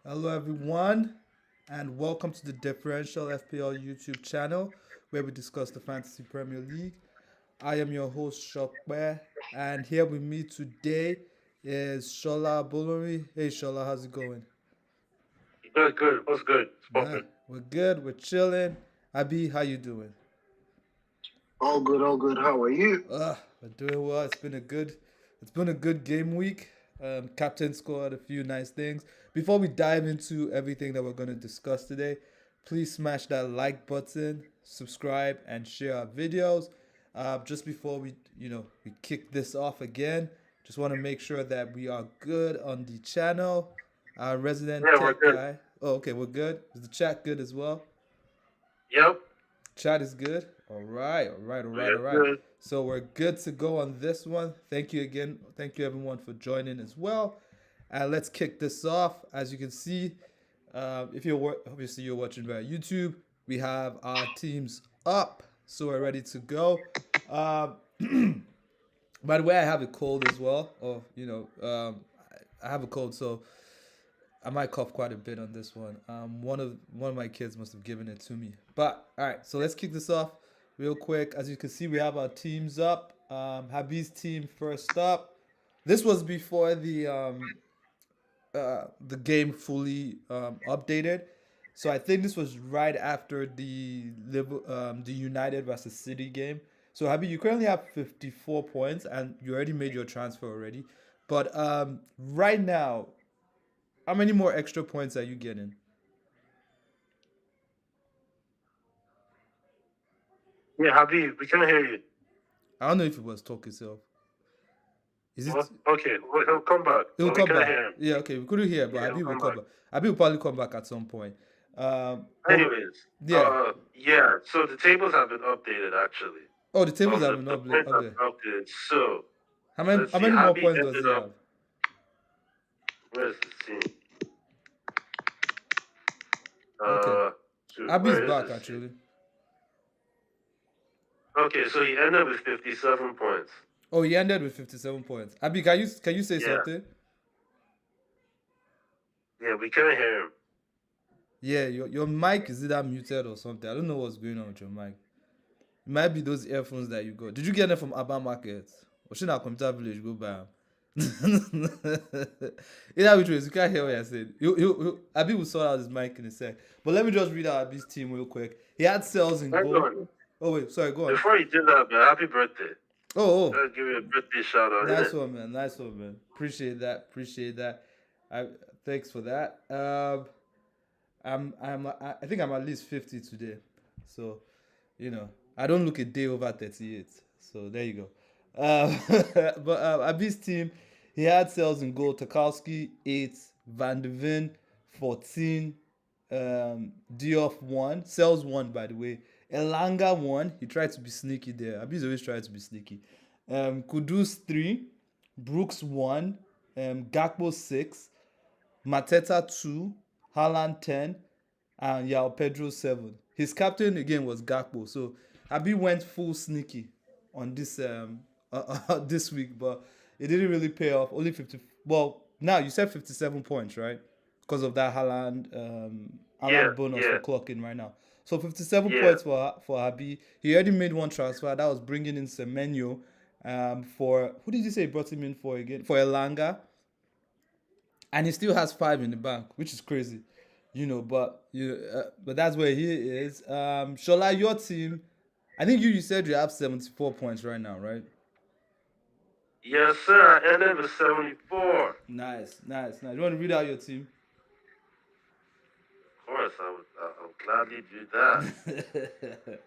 Hello, everyone, and welcome to the Differential FPL YouTube channel where we discuss the Fantasy Premier League. I am your host, Shokwe, and here with me today is Shola Bolori. Hey, Shola, how's it going? Good. What's good? It's Nah, popping. we're good, we're chilling. Abi, how you doing? All good, all good. How are you? We're doing well. It's been a good game week. Captain scored a few nice things. Before we dive into everything that we're going to discuss today, please smash that like button, subscribe, and share our videos. Just before we kick this off again, just want to make sure that we are good on the channel. Our resident Yeah, we're tech good. guy. Oh, okay, we're good. Is the chat good as well? Yep. Chat is good. All right, all right, all right, We're all right. good. So we're good to go on this one. Thank you again. Thank you everyone for joining as well. And let's kick this off. As you can see, if obviously you're watching via YouTube, we have our teams up, so we're ready to go. Um, by the way, I have a cold as well. I have a cold, so I might cough quite a bit on this one. One of my kids must have given it to me. But all right, so let's kick this off real quick. As you can see, we have our teams up. Habib's team first up. This was before the game fully updated. So I think this was right after the United versus City game. So Habib, you currently have 54 points, and you already made your transfer already. But right now, how many more extra points are you getting? Yeah, Habib, we can hear you. I don't know if it was talk itself. Is it? What? Okay, well, he'll come back, He'll but we come can back. hear him. Yeah, okay. We couldn't hear, but Yeah, he'll Habib will come come back. back. Habib will probably come back at some point. But Anyways, yeah. yeah. So the tables have been updated actually. Oh, the tables have The, been the up there. points have been updated. So How many? let's How see. many more Habib points does ended he up. have? Where's the team? Okay, Uh, Habib's where is back this team? actually. Okay, so he ended with 57 points. Oh, he ended with 57 points. Habib, can you say Yeah, something? yeah. We can hear him. Yeah, your mic is either muted or something. I don't know what's going on with your mic. It might be those earphones that you got. Did you get them from Abba Market? Or should I computer village go buy them? Either which ways, you can't hear what I said. Abi will sort out his mic in a sec. But let me just read out Abi's team real quick. He had cells in Hang goal. on. Oh wait, sorry, go on. Before you do that, man, happy birthday. Oh, Gotta give you a birthday shout out, nice innit? one, man. Nice one, man. Appreciate that. Appreciate that. I thanks for that. I think I'm at least 50 today. So, I don't look a day over 38. So there you go. But Abi's team, he had sales in goal. Tarkowski 8, Van de Ven 14, Dioff 1, sales 1 by the way. Elanga 1. He tried to be sneaky there. Abi's always tried to be sneaky. Kudus 3, Brooks 1, Gakpo 6, Mateta 2, Haaland 10, and Yao Pedro 7. His captain again was Gakpo. So Abi went full sneaky on this this week, but it didn't really pay off. Only 50. Well, now you said 57 points, right? Because of that Yeah, Haaland bonus for yeah, clocking right now. So 57 yeah. points for Abi. He already made one transfer. That was bringing in Semenyo. For who did you say he brought him in for again? For Elanga, and he still has 5 in the bank, which is crazy, but that's where he is. Shola, your team, I think you said you have 74 points right now, right? Yes, sir. I ended with 74. Nice, nice, nice. You want to read out your team? Of course, I'll gladly do that.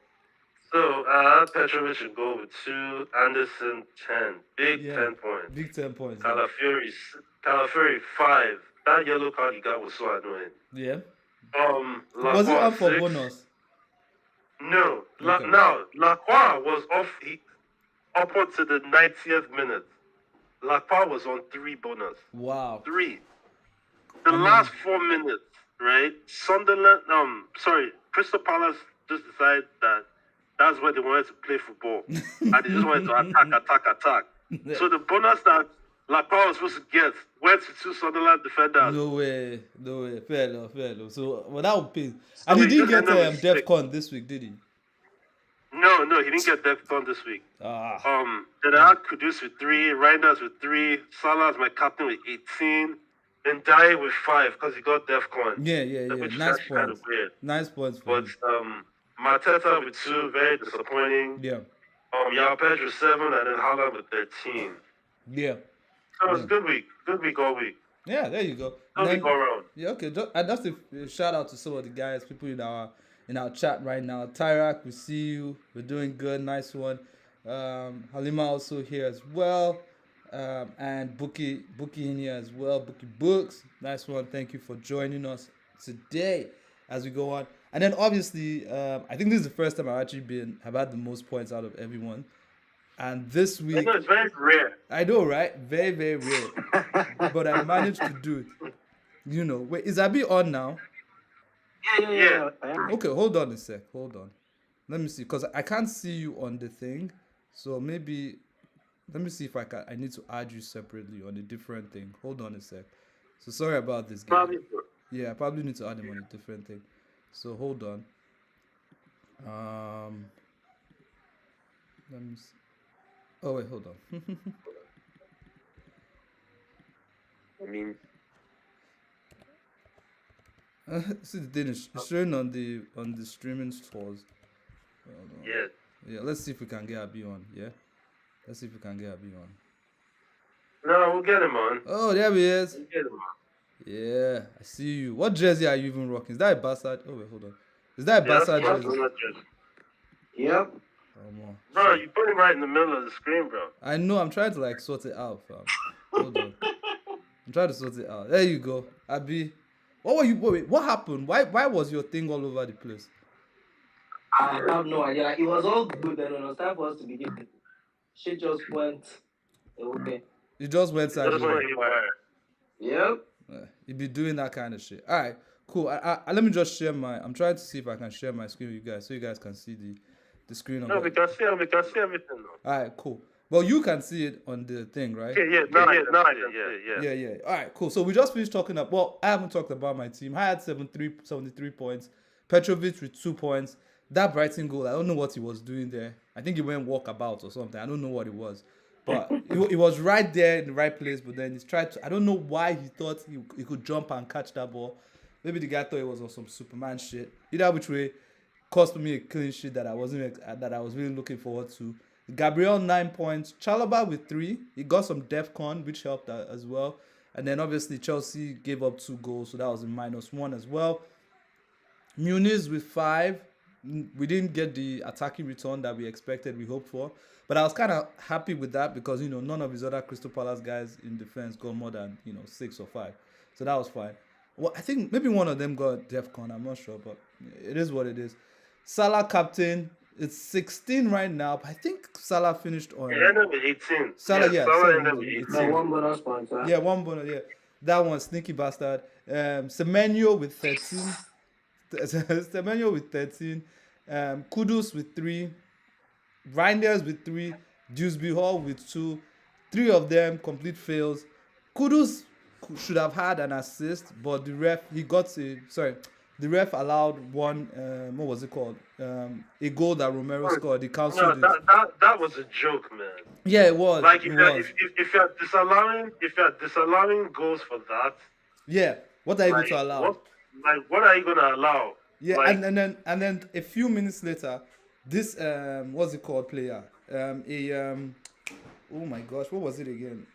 So I had Petrovic in goal with 2, Anderson 10, big Yeah, 10 points. big 10 points. Calafiori 5. That yellow card he got was so annoying. Yeah. Was it Lacroix on for 6. bonus? No, Okay. now Lacroix was off upward to the 90th minute. Lacroix was on 3 bonus. Wow. 3. The I mean, last 4 minutes, right? Crystal Palace just decided that that's where they wanted to play football, and they just wanted to attack. So the bonus that Laporte was supposed to get. Went to two Sunderland defenders. No way. Fair enough. So, well, that would pay. So And he he didn't just get ended with 6. DEFCON this week, did he? No, he didn't get DEFCON this week. Then I had Kudus with 3, Reinders with 3, Salah as my captain with 18, and Dye with 5 because he got DEFCON. Yeah. Which is Nice actually kind points. of weird. Nice points for But him. Mateta with 2, very disappointing. Yeah. Yao Pedro 7, and then Haaland with 13. Yeah. So it was a good week. Good week all week. Yeah, there you go. Good week all around. Yeah, okay. And that's a shout out to some of the guys, people in our chat right now. Tyrak, we see you. We're doing good. Nice one. Halima also here as well. And Bookie in here as well. Bookie Books. Nice one. Thank you for joining us today as we go on. And then obviously, I think this is the first time I've had the most points out of everyone. And this week, I know, it's very rare. I know, right? Very, very rare. But I managed to do it. You know, wait, is Abi on now? Yeah. Okay, hold on a sec. Hold on. Let me see, because I can't see you on the thing. So maybe, let me see if I need to add you separately on a different thing. Hold on a sec. So sorry about this, guy. Yeah, I probably need to add him on a different thing. So hold on. Let me see. Oh wait, hold on. I mean, see the thing is it's showing on the streaming stores. yeah. Yeah, let's see if we can get Abi on. Yeah, let's see if we can get Abi on. No, we'll get him on. Oh, there he is. We'll get him on. Yeah, I see you. What jersey are you even rocking? Is that a Bastard? Oh wait, hold on. Is that a Bastard that's jersey? not jersey. Yep. Bro, you put him right in the middle of the screen, bro. I know. I'm trying to like sort it out, fam. Hold on. I'm trying to sort it out. There you go, Abi. What were you? Wait, what happened? Why was your thing all over the place? I have no idea. It was all good, and when it was time for us to begin, shit just went away. You just went That's sideways. what you were. Yep. You be doing that kind of shit. All right, cool. Let me just share my. I'm trying to see if I can share my screen with you guys, so you guys can see the screen. No, we can see everything though. All right, cool. Well, you can see it on the thing, right? Yeah. Yeah. All right, cool. So we just finished talking about. Well, I haven't talked about my team. I had 73 points. Petrovic with 2 points. That Brighton goal, I don't know what he was doing there. I think he went walkabout or something. I don't know what it was. But he was right there in the right place, but then he's tried to. I don't know why he thought he could jump and catch that ball. Maybe the guy thought it was on some Superman shit. Either which way, cost me a clean sheet that I was really looking forward to. Gabriel 9 points. Chalobah with 3. He got some DEFCON, which helped as well. And then obviously Chelsea gave up 2 goals, so that was a -1 as well. Muniz with 5. We didn't get the attacking return that we expected, we hoped for. But I was kind of happy with that because, none of his other Crystal Palace guys in defense got more than, 6 or 5. So that was fine. Well, I think maybe one of them got DEFCON. I'm not sure, but it is what it is. Salah captain. It's 16 right now. But I think Salah finished on... It ended with 18. Salah ended with 18. No, one bonus point, huh? Yeah, 1 bonus, yeah. That one, sneaky bastard. Semenyo with 13. Semenyo with 13. Kudus with 3. Reinders with 3. Dewsbury Hall with 2. 3 of them complete fails. Kudus should have had an assist, but the ref allowed one, what was it called? A goal that Romero scored. He cancelled it. That was a joke, man. Yeah, it was. Like if you're disallowing goals for that. Yeah, what are you going to allow? What are you gonna allow? Yeah, and then a few minutes later, this what's it called player? Oh my gosh, what was it again?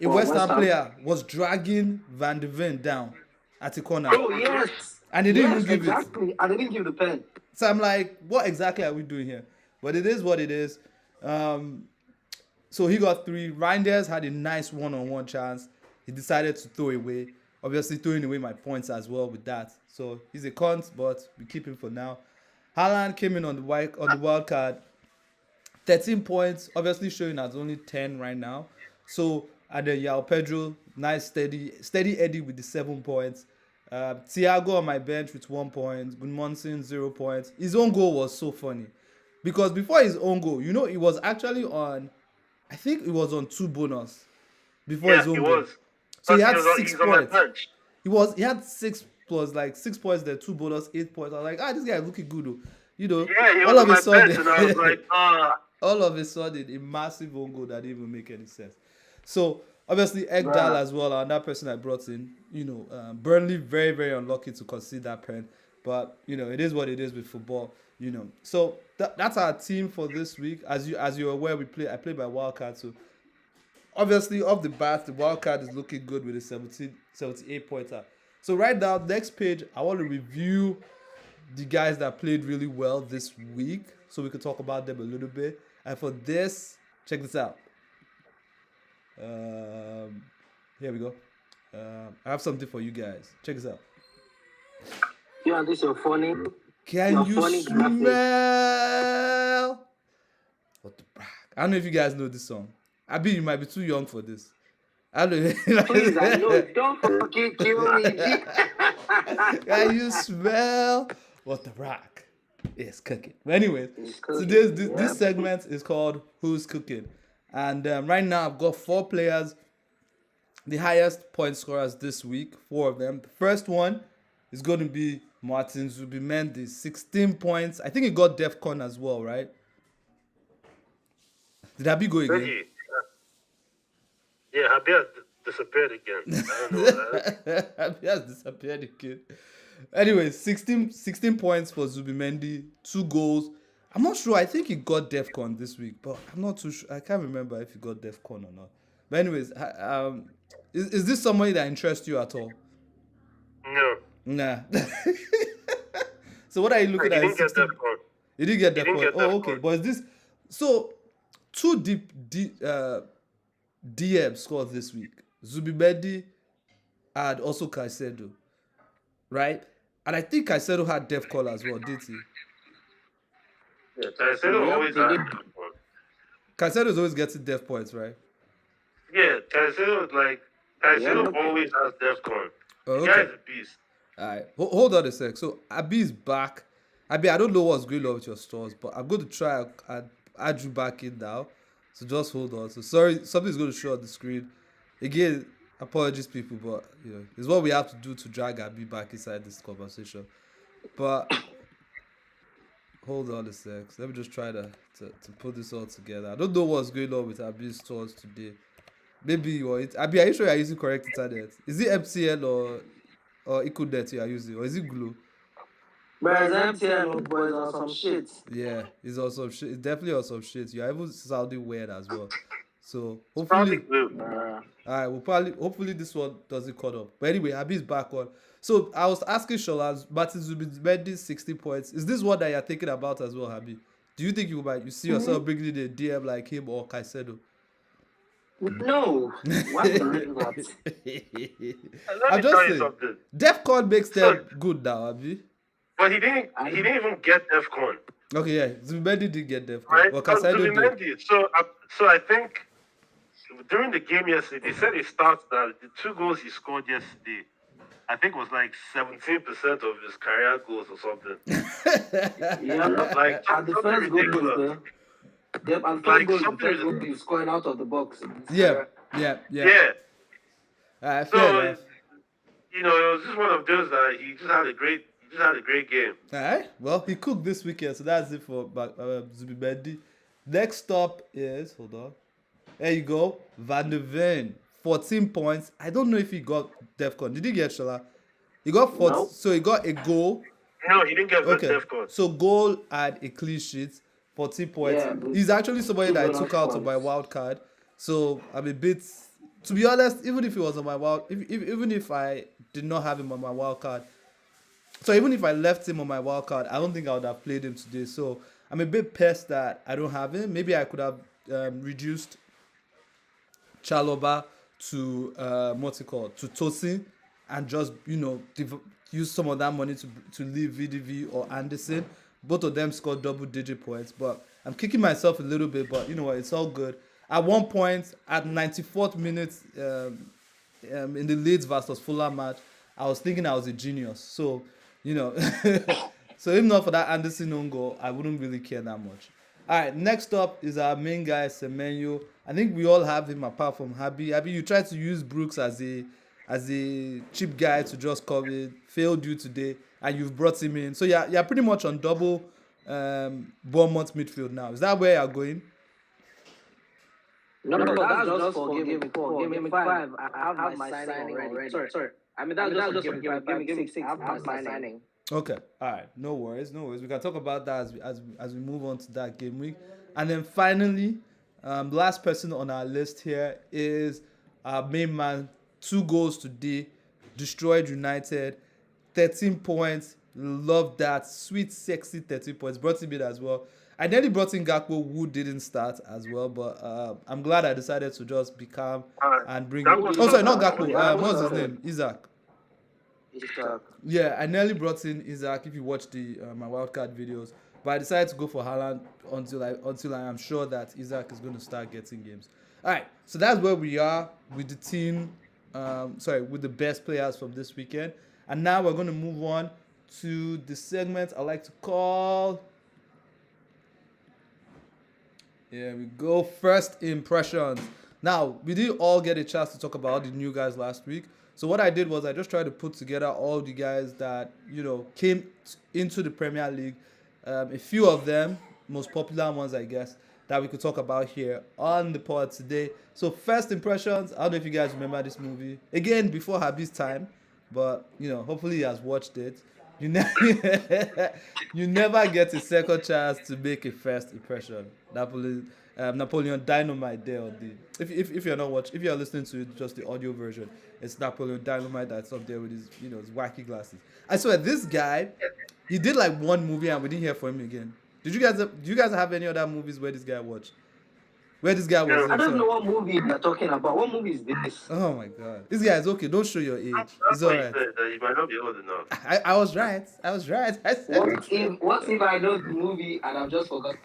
A West Ham player was dragging Van de Ven down at the corner. Oh yes. And they didn't even give exactly. it. And they didn't give the pen. So I'm like, what exactly are we doing here? But it is what it is. So he got 3. Reinders had a nice one-on-one chance. He decided to throw away. Obviously throwing away my points as well with that. So he's a cunt, but we keep him for now. Haaland came in on the wild card. 13 points, obviously showing as only 10 right now. So and then Yao Pedro, nice steady Eddie with the 7 points. Thiago on my bench with 1 point. Gudmundsson 0 points. His own goal was so funny. Because before his own goal, it was actually on, I think it was on 2 bonus. before his own he goal. was. So he But had he was 6 on my points. bench. He had 6 plus like 6 points there, 2 bonus, 8 points. I was like, this guy is looking good. Though. You know, Yeah, he all was of on a my sudden, bench, and I was like, all of a sudden, a massive own goal that didn't even make any sense. So obviously, Ekdal Bruh. as well, and that person I brought in. You know, Burnley very very unlucky to concede that pen, but you know it is what it is with football. You know, so that's our team for this week. As you're aware, I play by wildcard, so obviously off the bat, the wildcard is looking good with a 78 pointer. So right now, next page, I want to review the guys that played really well this week, so we can talk about them a little bit. And for this, check this out. Here we go. I have something for you guys. Check this out. Yeah, this is funny. Can Your you funny graphic. smell? What the brack? I don't know if you guys know this song. Abi, you might be too young for this. I don't know. Please, I know. Don't forget kill me. Can you smell what the rock is cooking? But anyways, It's so cooking, this yeah. segment is called Who's Cooking? And right now I've got 4 players, the highest point scorers this week, 4 of them. The first one is going to be Martin Zubimendi, 16 points. I think he got DEFCON as well, right? Did Abi go again? Reggie. Yeah, Habib disappeared again. I don't know. Abi has disappeared again. Anyway, 16 points for Zubimendi, 2 goals. I'm not sure. I think he got DEFCON this week, but I'm not too sure. I can't remember if he got DEFCON or not. But anyways, is this somebody that interests you at all? No. Nah. So what are you looking He at? didn't get 16 DEFCON. You didn't get He didn't DEFCON. get Oh, okay. DEFCON. But is this so 2 deep DM scored this week? Zubimendi and also Caicedo, right? And I think Caicedo had DEFCON as well, did he? Yeah, Caicedo always has DEFCON. Caicedo is always getting def points, right? Yeah, Caicedo always has DEFCON. Oh, The guy okay. is a beast. All right. Hold on a sec. So Abi is back. Abi, I don't know what's going on with your stores, but I'm going to try and add you back in now. So just hold on. So sorry, something's going to show on the screen. Again, apologies, people, but you know, it's what we have to do to drag Abi back inside this conversation. But hold on a sec. So let me just try to put this all together. I don't know what's going on with Abi's stores today. Maybe you're it. Abi, are you sure you're using correct internet? Is it MCL or Econet you are using, or is it Glo? But it's MTN, boys, on some shit. Yeah, it's on some shit. It's definitely on some shit. You're even sounding weird as well. So Probably hopefully, blue. alright, hopefully this one doesn't cut off. But anyway, Abi's back on. So I was asking Shola, Martin Zubimendi 60 points. Is this one that you're thinking about as well, Abi? Do you think you see yourself bringing in a DM like him or Caicedo? No. Why would I do that? Let me I'm just tell you saying, something. DEFCON makes them good now, Abi. But he didn't even get DEFCON. Okay, yeah, Zubimendi did get DEFCON. Right? Well, Because Caicedo did. Zubimendi. So I think during the game yesterday, they said he starts that the 2 goals he scored yesterday, I think was like 17% of his career goals or something. Yeah, Like and the first goal ridiculous. was the Like, first something goal is scoring out of the box. Yeah. Yeah. Fair So enough. you know, it was just one of those that he just had a great game. Alright, well, he cooked this weekend, so that's it for Zubimendi. Next up is, hold on, there you go, Van der Ven, 14 points. I don't know if he got DEFCON. Did he get Shola? He got 14, No. so he got a goal. No, he didn't get Okay, DEFCON. so goal and a clean sheet, 14 points. Yeah, He's actually somebody that I bonus took out of my points. wild card. So I'm a bit, to be honest, even if he was on my wild, even if I did not have him on my wild card, so even if I left him on my wild card, I don't think I would have played him today. So I'm a bit pissed that I don't have him. Maybe I could have reduced Chaloba to to Tosin, and just use some of that money to leave VDV or Anderson. Both of them scored double-digit points, but I'm kicking myself a little bit. But you know what? It's all good. At one point, at 94th minute, in the Leeds versus Fulham match, I was thinking I was a genius. So, so if not for that Anderson own goal, I wouldn't really care that much. All right, next up is our main guy, Semenyo. I think we all have him apart from Habi. Habi, you tried to use Brooks as a cheap guy to just cover it, failed you today, and you've brought him in. So yeah, you're pretty much on double Bournemouth midfield now. Is that where you're going? No, that's just for Gameweek 4. Gameweek 5, I have my signing already. Sorry. I mean, that's just for Gameweek 6. I have my signing. Okay, all right, no worries. We can talk about that as we move on to that game week, and then finally, the last person on our list here is our main man. 2 goals today, destroyed United, 13 points. Love that, sweet, sexy 13 points. Brought him in as well. I nearly brought in Gakpo, who didn't start as well, but I'm glad I decided to just be calm and bring. Oh, sorry, not Gakpo. What's his name? Isaac. Yeah, I nearly brought in Isaac. If you watch the my wildcard videos, but I decided to go for Haaland until I am sure that Isaac is going to start getting games. All right, so that's where we are with the team. With the best players from this weekend, and now we're going to move on to the segment I like to call. Here we go. First impressions. Now, we didn't all get a chance to talk about all the new guys last week. So what I did was I just tried to put together all the guys that, came into the Premier League. A few of them, most popular ones, I guess, that we could talk about here on the pod today. So first impressions, I don't know if you guys remember this movie. Again, before Habi's time, but, hopefully he has watched it. You never get a second chance to make a first impression. Napoleon Dynamite there or the if you're not watching, if you're listening to it, just the audio version, it's Napoleon Dynamite that's up there with his his wacky glasses. I swear this guy, he did like one movie and we didn't hear from him again. Do you guys have any other movies where this guy watched? Where this guy was? I don't know what movie you're talking about. What movie is this? Oh my god. This guy is okay. Don't show your age. It's alright. You might not be old enough. I was right. I said what if I know the movie and I've just forgotten?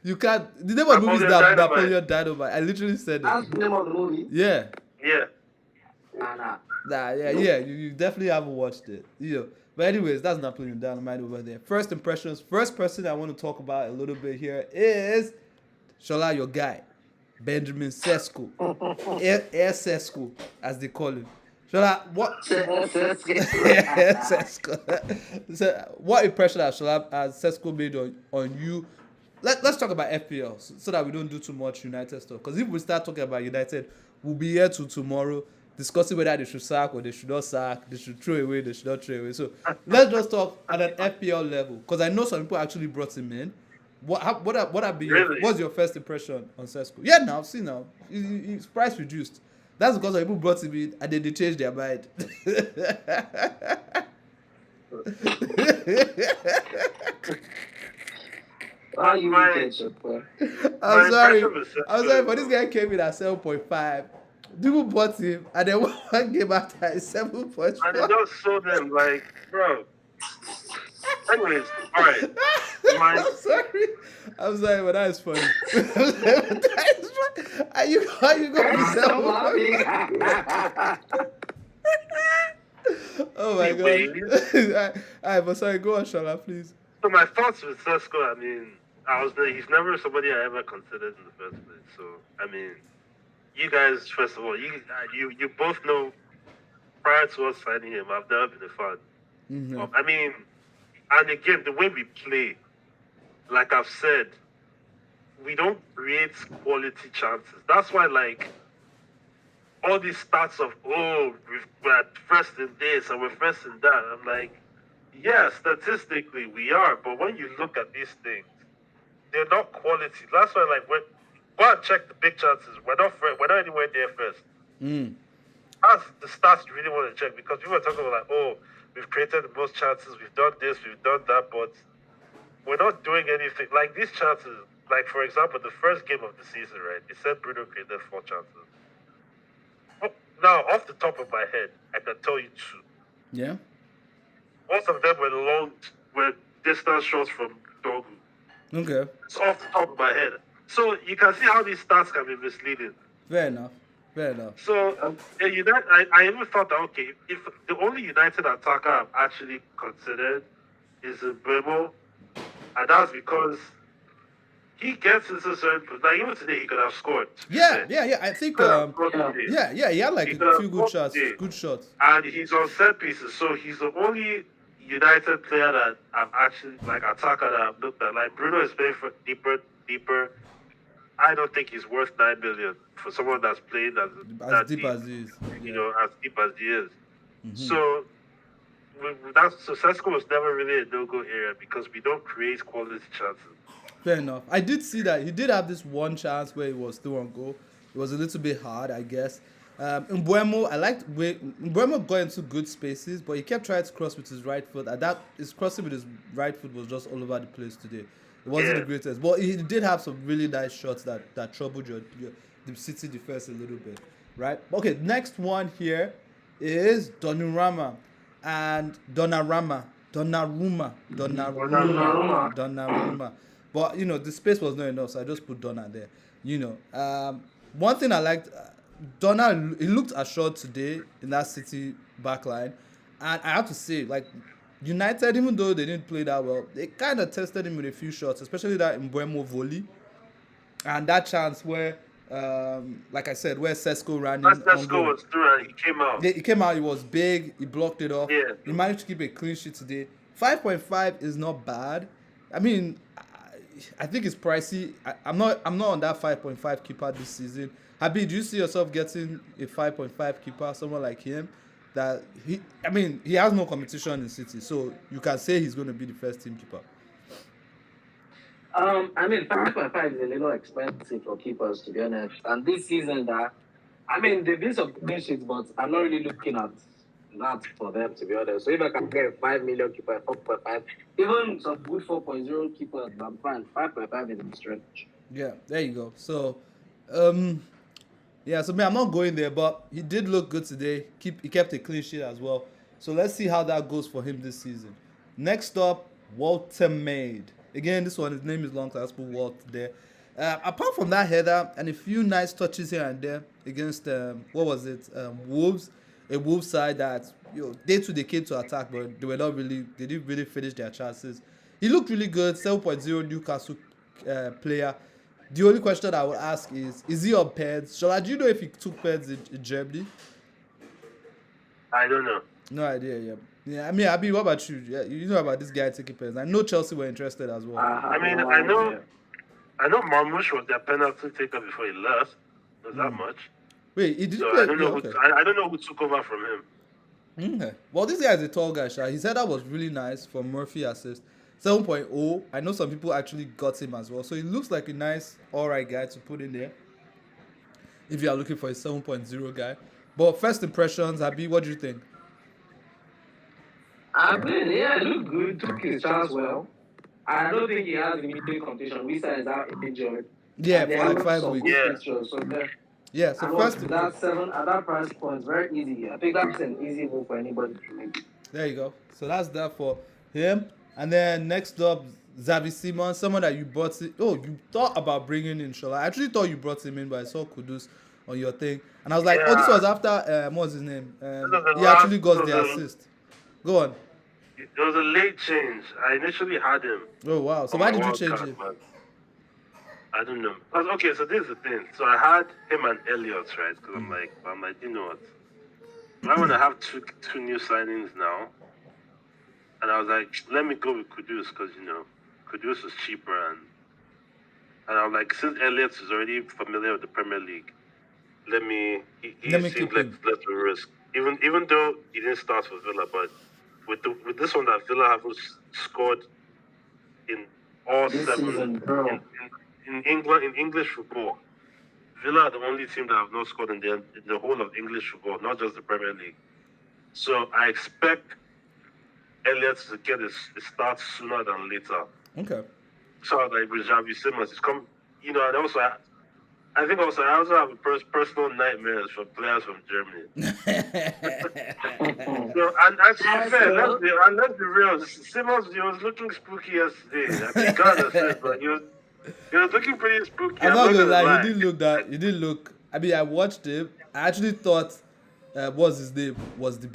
You can't. The name of the movie is Napoleon Dynamite. I literally said it. That's the name of the movie? Yeah. Yeah. You definitely haven't watched it. But anyways, that's Napoleon Dynamite over there. First impressions. First person I want to talk about a little bit here is Sola, your guy. Benjamin Sesko. Air Sesko, as they call him. Shola, what? Sesko. So, what impression has Sesko made on you? Let's talk about FPL so that we don't do too much United stuff. Because if we start talking about United, we'll be here till tomorrow discussing whether they should sack or they should not sack, they should throw away, they should not throw away. So let's just talk at an FPL level. Because I know some people actually brought him in. What's your first impression on Sesko? Yeah, now his price reduced. That's because people brought him in and then they changed their mind. I'm sorry, but this guy came in at 7.5. People bought him and then one game after is 7.5. And they just sold them like, bro. Anyways, all right. I'm sorry, but that is funny. Are you going to sell? Oh my god. All right, but sorry, go on, Shola, please. So my thoughts with Sesko, I mean, he's never somebody I ever considered in the first place. So, I mean, you guys, first of all, you both know prior to us signing him, I've never been a fan. Mm-hmm. I mean, and again, the way we play, like I've said, we don't create quality chances. That's why, like, all these stats of, we're first in this and we're first in that. I'm like, yeah, statistically we are, but when you look at these things, they're not quality. That's why, like, go and check the big chances. We're not anywhere near first. That's the stats you really want to check, because people are talking about, like, we've created the most chances, we've done this, we've done that, but we're not doing anything. Like, these chances, like, for example, the first game of the season, right? It said Bruno created 4 chances. Now, off the top of my head, I can tell you 2. Yeah. Most of them were distance shots from Dogu. Okay. It's off the top of my head. So you can see how these stats can be misleading. Fair enough. So, I even thought that, okay, if the only United attacker I've actually considered is Bremo, and that's because he gets into certain, like even today he could have scored. Yeah. I think He could have scored today. he had like He a could have few scored good shots. and he's on set pieces, so he's the only United player that I've actually like attacker that I've looked at. Like Bruno is playing for deeper. I don't think he's worth 9 million for someone that's played As that deep as he is. you Yeah. know, as deep as he is. So Sesko was never really a no-go area because we don't create quality chances. Fair enough. I did see that he did have this one chance where he was still on goal. It was a little bit hard, I guess. Mbuemo, I liked Mbuemo got into good spaces, but he kept trying to cross with his right foot. And his crossing with his right foot was just all over the place today. It wasn't the greatest, but he did have some really nice shots that troubled the City defense a little bit, right? Okay, next one here is Donnarumma and Donnarumma. But the space was not enough, so I just put Donna there. One thing I liked, Donna, he looked assured today in that City backline, and I have to say, like, United, even though they didn't play that well, they kind of tested him with a few shots, especially that Mbuemo volley, and that chance where, like I said, where Sesko ran in. Sesko was through and he came out. He came out. He was big. He blocked it off. Yeah. He managed to keep a clean sheet today. 5.5 is not bad. I mean, I think it's pricey. I'm not on that 5.5 keeper this season. Habib, do you see yourself getting a 5.5 keeper, someone like him? That he has no competition in City, so you can say he's going to be the first team keeper. 5.5 is a little expensive for keepers, to be honest. And this season, they've been some clean sheets, but I'm not really looking at that for them, to be honest. So if I can get a 5 million keeper, 4.5, even some good 4.0 keepers, I'm fine. 5.5 is a stretch. Yeah, there you go. So, I'm not going there, but he did look good today. He kept a clean sheet as well. So let's see how that goes for him this season. Next up, Walter Maid. Again, this one, his name is long, so I put Walt there. Apart from that header and a few nice touches here and there against Wolves, a Wolves side that they came to attack, but they didn't really finish their chances. He looked really good, 7.0 Newcastle player. The only question I would ask is he on pens? Shola, do you know if he took pens in Germany? I don't know. No idea, yeah. Abi, what about you? Yeah, you know about this guy taking pens. I know Chelsea were interested as well. I know Marmoush was their penalty taker before he left. Was that much? Wait, he didn't so play? I don't know I don't know who took over from him. Okay. Well, this guy is a tall guy, Sha. His header was really nice for Murphy assist. 7.0. I know some people actually got him as well. So he looks like a nice, alright guy to put in there if you are looking for a 7.0 guy. But first impressions, Abi, what do you think? It looked good. Took his chance well. I don't think he has immediate competition. Wisa is out injured. Yeah, for like 5 weeks. Yeah. So first that 7 at that price point is very easy. I think that's an easy move for anybody to make. There you go. So that's that for him. And then next up, Xavi Simons, someone that you brought in. Oh, you thought about bringing in Shola. I actually thought you brought him in, but I saw Kudus on your thing. And I was like, this was after, what's his name? He actually got the assist. Go on. It was a late change. I initially had him. Oh, wow. So why did you change him? I don't know. Okay, so this is the thing. So I had him and Elliot, right? Because I'm like, you know what? I want to have two new signings now. And I was like, let me go with Kudus because, Kudus is cheaper. And I was like, since Elliot is already familiar with the Premier League, he seems like less of a risk. Even though he didn't start for Villa, but with this one that Villa haven't scored in all this 7 in English football. Villa are the only team that have not scored in the whole of English football, not just the Premier League. So I expect Elliot to get his start sooner than later. Okay. So like with Xavi Simons, it's come, and also I think also I also have a personal nightmares for players from Germany. So and to be fair, let's be real. Simons, he was looking spooky yesterday. I think God has said, but he was looking pretty spooky. I'm not gonna lie, he didn't look. I mean, I watched him. I actually thought, what's his name, was the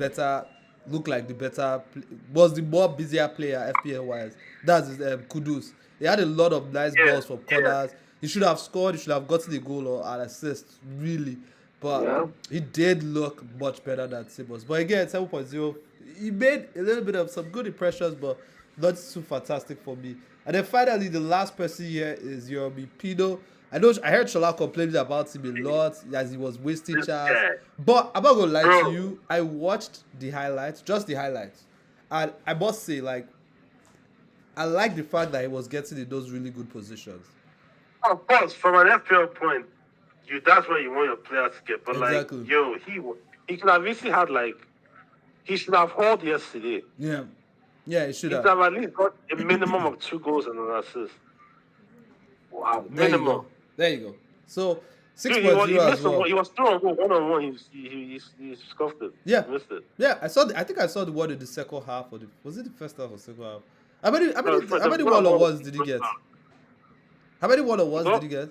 more busier player FPL wise. That's Kudus. He had a lot of nice Yeah, balls from corners. He should have scored. He should have gotten a goal or an assist, really. But he did look much better than Sibos. But again, 7.0, he made a little bit of some good impressions, but not too fantastic for me. And then finally, the last person here is Yomi Pino. I heard Shola complaining about him a lot as he was wasting chance. But I'm not gonna lie to you. I watched the highlights, just the highlights, and I must say, like, I like the fact that he was getting in those really good positions. Of course, from an FPL point, that's where you want your players to get. But Exactly. like, yo, he could have easily had he should have hauled yesterday. Yeah, he should have. He should have at least got a minimum of 2 goals and an assist. Wow, minimum. There you go. So 6.0 as well. He was through on goal 1-on-1. He scuffed it. Yeah, he missed it. Yeah, I think I saw the one in the second half, was it the first half or second half? How many one-on-ones did he get? How many one-on-ones did he get?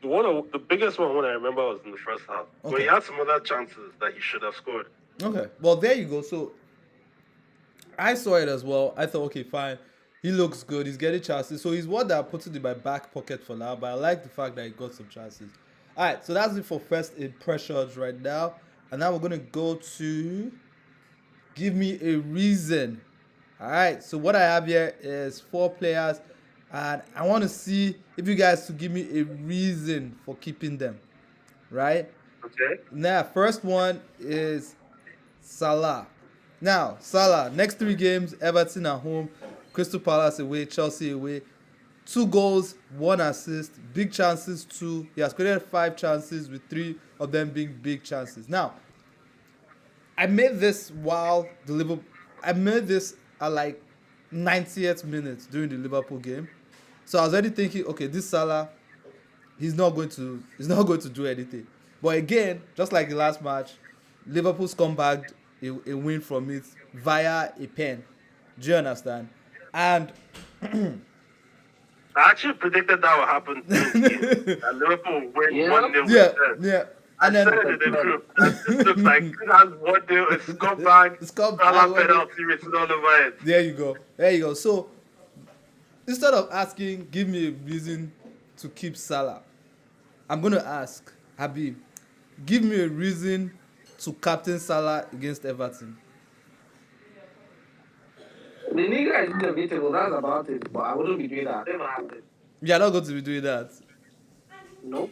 The biggest one I remember was in the first half. Okay. But he had some other chances that he should have scored. Okay, well, there you go. So I saw it as well. I thought, okay, fine. He looks good. He's getting chances. So he's one that I put it in my back pocket for now. But I like the fact that he got some chances. All right, so that's it for first impressions right now. And now we're going to go to give me a reason. All right, so what I have here is 4 players. And I want to see if you guys to give me a reason for keeping them. Right? Okay. Now, first one is Salah. Now, Salah, next 3 games, Everton at home, Crystal Palace away, Chelsea away. 2 goals, 1 assist, big chances 2. He has created 5 chances with 3 of them being big chances. Now, I made this at like 90th minute during the Liverpool game. So I was already thinking, okay, this Salah, he's not going to do anything. But again, just like the last match, Liverpool scumbag a win from it via a pen. Do you understand? And I actually predicted that would happen. That Liverpool will win 1-0. Yeah. And then it looks like it has 1-0, a scumbag, Salah penalty written all over it. There you go. So instead of asking, give me a reason to keep Salah, I'm going to ask Habib, give me a reason to captain Salah against Everton. The nigga is inevitable, that's about it, but I wouldn't be doing that. Never happened. You're not going to be doing that. Nope.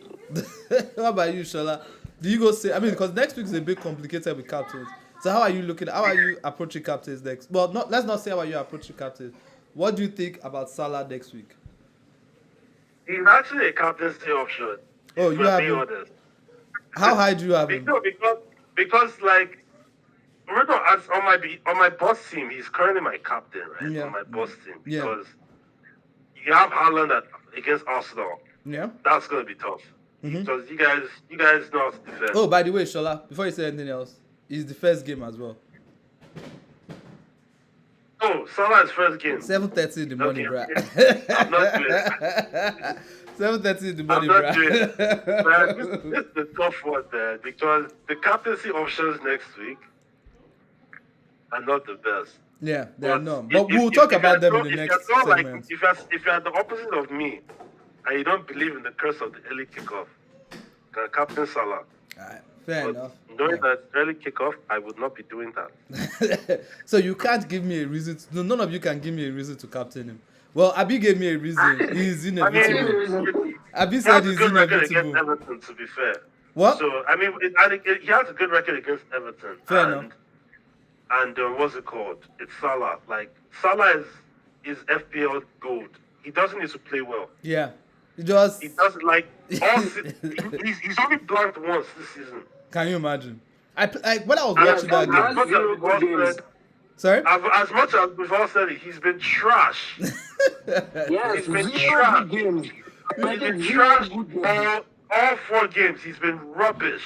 How about you, Shola? Do you go say, because next week is a bit complicated with captains. So how are you approaching captains next? Well, let's not say how are you approaching captains. What do you think about Salah next week? He's actually a captaincy option. Oh, you have him. Honest. How high do you have him? Because like, on my boss team, he's currently my captain, right? Yeah. On my boss team. Because you have Haaland against Arsenal. Yeah. That's going to be tough. Mm-hmm. Because you guys know how to defend. Oh, by the way, Shola, before you say anything else, it's the first game as well. Oh, Salah's first game. 7:30 in the morning, bro. I'm not doing it. 7:30 in the morning, bro. This is the tough one there because the captaincy options next week are not the best. Yeah, they're not. But we'll talk about them in the next segment. If you're the opposite of me and you don't believe in the curse of the early kickoff, can captain Salah. Alright, fair enough. Knowing that early kickoff, I would not be doing that. So you can't give me a reason. None of you can give me a reason to captain him. Well, Abi gave me a reason. He's inevitable. Abi said he's inevitable. He has a good record against Everton, to be fair. What? So, he has a good record against Everton. Fair enough. And what's it called? It's Salah. Like, Salah is FPL gold. He doesn't need to play well. Yeah. He doesn't he's only blanked once this season. Can you imagine? When I was watching that game. Sorry? As much as we've all said it, he's been trash. Yes, he's been trash. He's been trash all 4 games. He's been rubbish.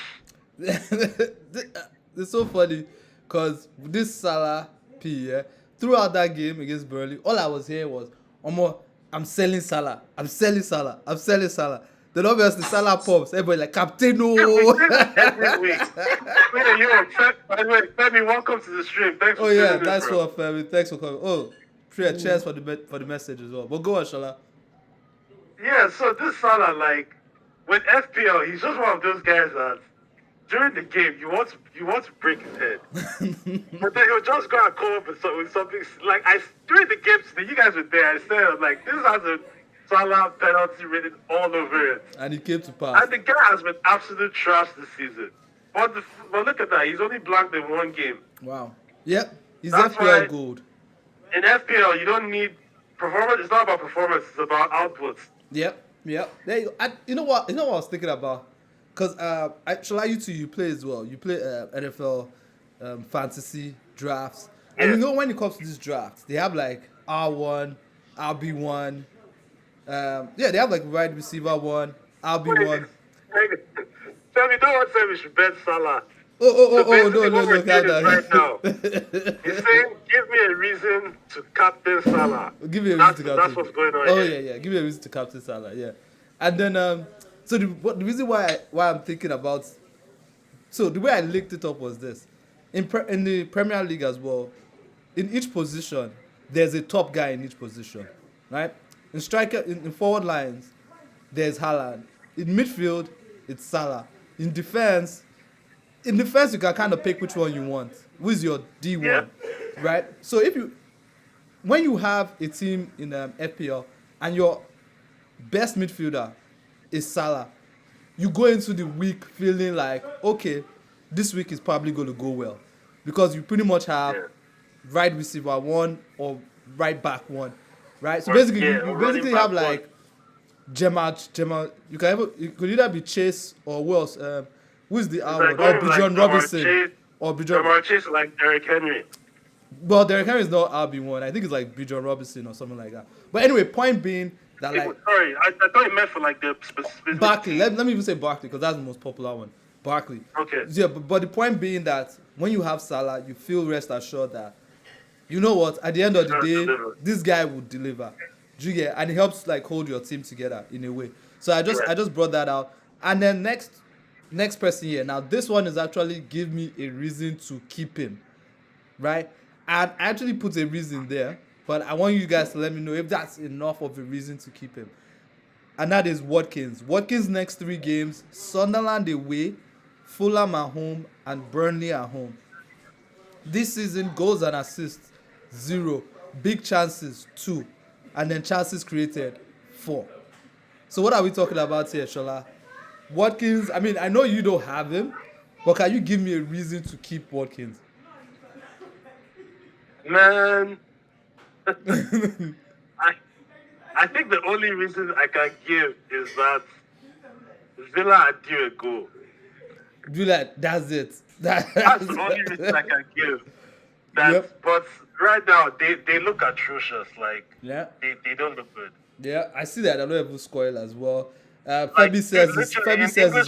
It's so funny because this Salah P, throughout that game against Burnley, all I was hearing was, I'm selling Salah. Then obviously Salah pops. Everybody like, Captain, no. Every week. By the way, Femi, welcome to the stream. Thanks for that's what Femi. Thanks for coming. Oh, cheers for the message as well. But go on, Shola. Yeah, so this Salah, like, with FPL, he's just one of those guys that during the game you want to break his head, but then he'll just go and come up with something like during the game today. You guys were there. I said like this has a Salah penalty written all over it, and he came to pass. And the guy has been absolute trash this season. But look at that, he's only blanked in one game. Wow. Yep. He's That's FPL gold. In FPL, you don't need performance. It's not about performance. It's about outputs. Yep. There you go. You know what I was thinking about? Because you play as well. You play NFL fantasy drafts. Yeah. And you know when it comes to these drafts, they have like R1, RB1. They have like wide receiver 1, RB1. Tell me, don't say we should bet Salah. No, right now. He's saying, give me a reason to captain Salah. Give me a reason to captain. That's what's going on here. Yeah. Give me a reason to captain Salah, yeah. And then, so the reason why I'm thinking about, so the way I linked it up was this. In the Premier League as well, in each position, there's a top guy in each position, right? In striker, in forward lines, there's Haaland. In midfield, it's Salah. In defense, you can kind of pick which one you want. Who's your D1, right? So when you have a team in FPL and your best midfielder is Salah, you go into the week feeling like, okay, this week is probably going to go well because you pretty much have right receiver 1 or right back 1, right? So basically, you basically have like Gemma. You could either be Chase or who else? Who's the R1? Or Bijan Robinson. Or Bijan Chase like Derrick Henry. Well, Derrick Henry is not RB1. I think it's like Bijan Robinson or something like that. But anyway, point being that like... Sorry, I thought you meant for like the specific... Barkley. Let me even say Barkley because that's the most popular one. Barkley. Okay. Yeah, but the point being that when you have Salah, you feel rest assured that, you know what, at the end of the day, this guy will deliver. Do you get? And it helps like hold your team together in a way. So I just brought that out. And then next person here. Now this one is actually give me a reason to keep him, right? I actually put a reason there, but I want you guys to let me know if that's enough of a reason to keep him. And that is Watkins. Watkins' next 3 games: Sunderland away, Fulham at home, and Burnley at home. This season, goals and assists 0, big chances 2, and then chances created 4. So what are we talking about here, Shola? Watkins, I mean, I know you don't have him, but can you give me a reason to keep Watkins? Man, I think the only reason I can give is that Villa are due a goal. That's it. That's the only reason I can give. But right now, they look atrocious. Like, they don't look good. Yeah, I see that. I don't even score as well. Febby says he's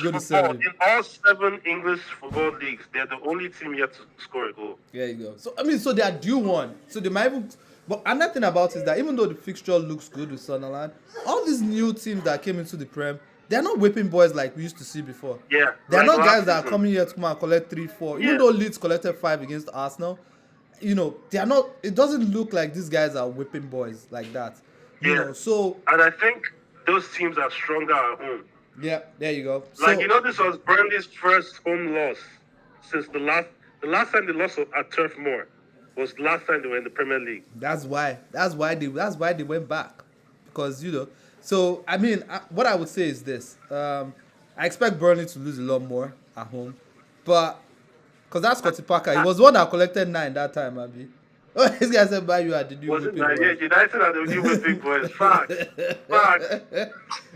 going to sell him. In all 7 English football leagues, they're the only team yet to score a goal. There you go. So, I mean, so they are due one. So they might even... But another thing about it is that even though the fixture looks good with Sunderland, all these new teams that came into the Prem, they're not whipping boys like we used to see before. Yeah. They're not guys that are coming here to come and collect 3, 4. Even though Leeds collected 5 against Arsenal, you know, they're not... It doesn't look like these guys are whipping boys like that. You know, so... And I think those teams are stronger at home. Yeah, there you go. Like, you know, this was Burnley's first home loss since the last time they lost at Turf Moor was the last time they were in the Premier League. That's why they went back, because, you know. So I mean, what I would say is this: I expect Burnley to lose a lot more at home, but because that's Scotty Parker, he was one that collected 9 that time, Abi. Oh, this guy said, "Buy you at the new whipping boys." Yeah, United are the new whipping boys. Fuck.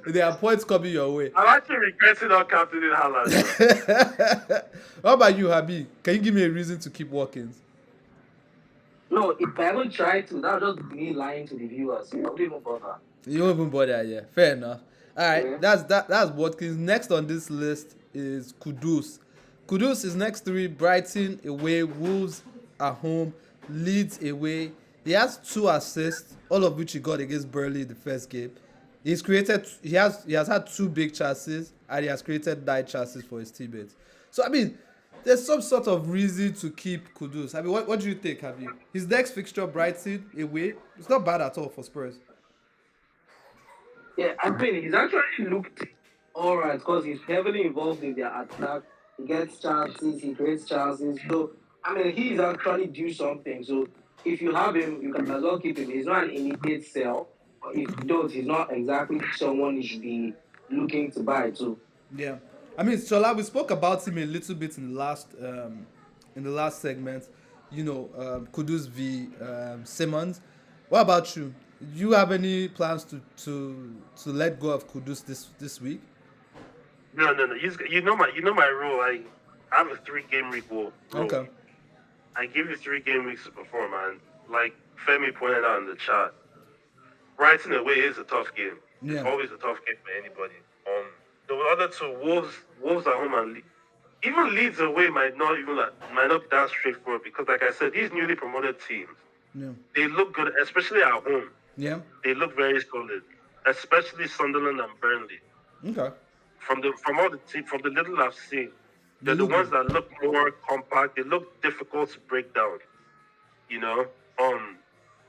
There are points coming your way. I'm actually regretting not captaining Haaland. How about you, Habi? Can you give me a reason to keep Watkins? No, if I haven't tried to, that was just me lying to the viewers. I wouldn't even bother. You won't even bother, yeah. Fair enough. All right, that's Watkins. Next on this list is Kudus. Kudus is next 3: Brighton away, Wolves at home, Leeds away. He has 2 assists, all of which he got against Burnley in the first game. He has had 2 big chances, and he has created 9 chances for his teammates. So I mean, there's some sort of reason to keep Kudus. I mean, what do you think, have you? His next fixture, Brighton, away, it's not bad at all for Spurs. Yeah, I mean, he's actually looked all right because he's heavily involved in their attack. He gets chances, he creates chances. So, I mean, he's actually do something. So, if you have him, you can as well keep him. He's not an immediate sell. But if you don't, he's not exactly someone you should be looking to buy too. Yeah, I mean, Shola, we spoke about him a little bit in the last segment. You know, Kudus v Simmons. What about you? Do you have any plans to let go of Kudus this week? No. You know my rule. I have a 3-game week rule. Okay. I give you 3 game weeks to perform, man. Like Femi pointed out in the chat, Brighton away is a tough game. Yeah. It's always a tough game for anybody. The other two, Wolves at home and even Leeds away might not be that straightforward because, like I said, these newly promoted teams, Yeah. they look good, especially at home. Yeah. They look very solid, especially Sunderland and Burnley. Okay. From the little I've seen, they're They the look ones good. that look more compact. They look difficult to break down. You know.